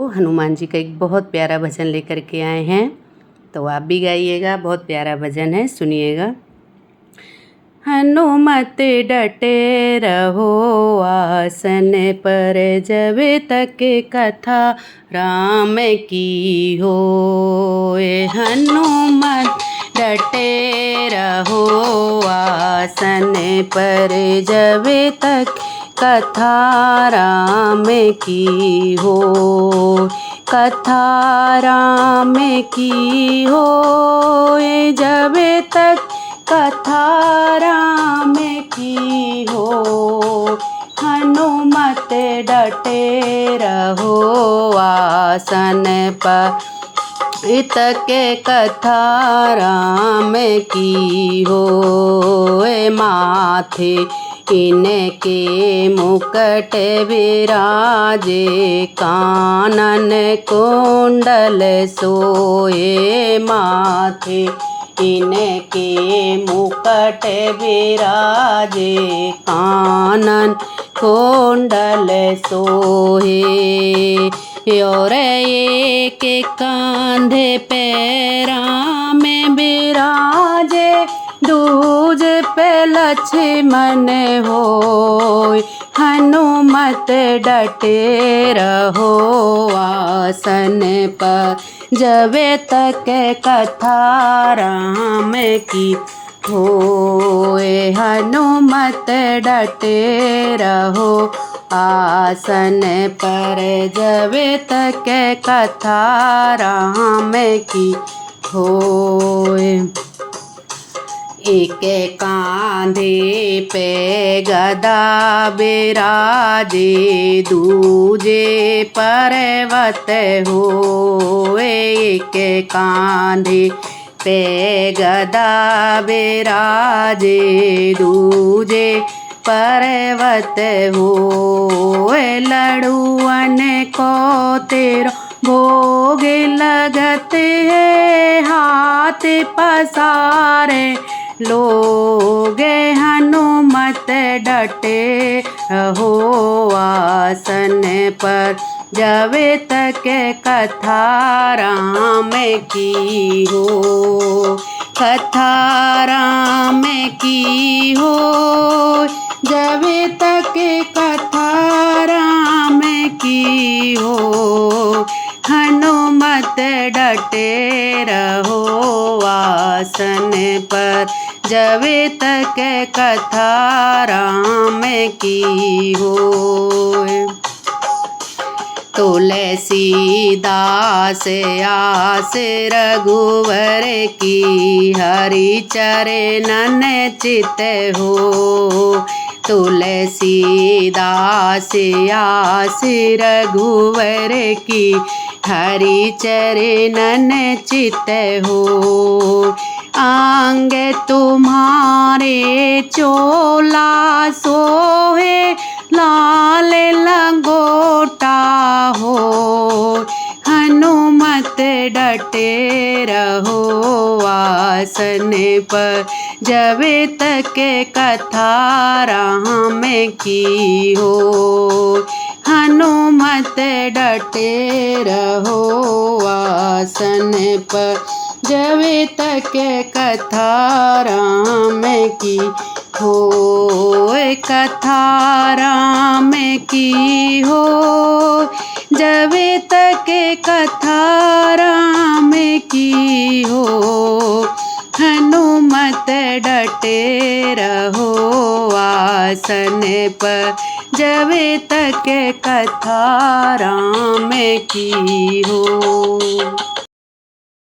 हनुमान जी का एक बहुत प्यारा भजन लेकर के आए हैं, तो आप भी गाइएगा। बहुत प्यारा भजन है, सुनिएगा। हनुमत डटे रहो आसन पर, जब तक कथा राम की होए। हनुमत डटे रहो आसन पर, जब तक कथा राम की हो। कथा राम की हो, जब तक कथा राम की हो। हनुमत डटे रहो आसन पर, के कथा राम की हो। माथे इनके मुकुट विराजे, कानन कुंडल सोए। माथे इनके मुकुट विराजे, कानन कुंडल सोहे। और एक कांधे पे राम विराजे, दूज पे लक्ष्मण होय। हनुमत डटे रहो आसन पर, जब तक कथा राम की होए। हनुमत डटे रहो आसन पर, जब तक कथा राम की होए। एक कांधे पे गदा विराजे, दूजे पर्वत होए। एक कांधे पे गदा विराजे, दूजे पर्वत होए। लड़ुअन को तेरो भोग लगत है, हाथ पसारे लोग। हनुमत डटे रहो आसन पर, जब तक कथा राम की हो। कथा राम की हो, जब तक कथा राम की हो। हनुमत डटे रहो आसन पर, जब तक कथा राम की हो। तुलसीदास आस रघुवर की, हरि चरणन चित हो। तुलसीदास आस रघुवर की, हरि चरणन चित हो। आंग तुम्हारे चोला सोहे, लाल लंगोटा हो। हनुमत डटे रहो आसन पर, जब तक कथा राम की हो। हनुमत डटे रहो आसन पर, जब तक कथा राम की हो। कथा राम की हो, जब तक कथा राम की हो। हनुमत डटे रहो आसन पर, जब तक कथा राम की हो।